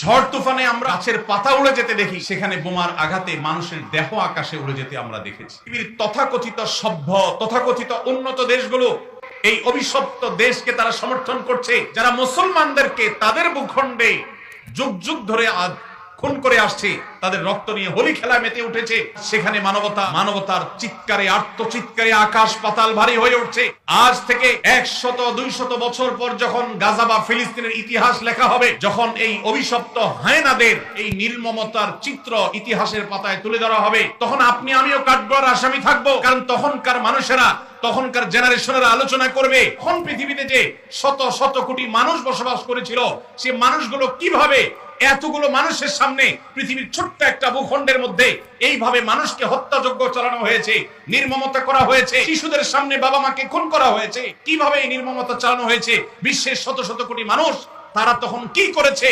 ঝড় তুফানে আমরা গাছের পাতা উড়ে যেতে দেখি, সেখানে বোমার আঘাতে মানুষের দেহ আকাশে উড়ে যেতে আমরা দেখেছি। পৃথিবীর তথাকথিত সভ্য, তথাকথিত উন্নত দেশগুলো এই অভিশপ্ত দেশকে তারা সমর্থন করছে, যারা মুসলমানদেরকে তাদের ভূখণ্ডে যুগ যুগ ধরে খুন করে আসছে, তাদের রক্ত নিয়ে হোলি খেলা মেতে উঠেছে। সেখানে মানবতার চিৎকারে, আর্তচিৎকারে আকাশ পাতাল ভারী হয়ে উঠছে। আজ থেকে 100-200 বছর পর যখন গাজা বা ফিলিস্তিনের ইতিহাস লেখা হবে, যখন এই অভিশপ্ত হায়নাদের এই নির্মমতার চিত্র ইতিহাসের পাতায় তুলে ধরা হবে, তখন আপনি আমিও কাঠগড়ার আসামি থাকবো। কারণ তখনকার মানুষেরা, তখনকার জেনারেশনেরা আলোচনা করবে, এখন পৃথিবীতে যে শত শত কোটি মানুষ বসবাস করেছিল, সে মানুষগুলো কিভাবে এতগুলো মানুষের সামনে পৃথিবীর ছোট্ট একটা ভূখণ্ডের মধ্যে এইভাবে মানুষকে হত্যাযজ্ঞ চালানো হয়েছে, নির্মমতা করা হয়েছে, শিশুদের সামনে বাবা মাকে খুন করা হয়েছে, কিভাবে এই নির্মমতা চালানো হয়েছে, বিশ্বের শত শত কোটি মানুষ তারা তখন কি করেছে।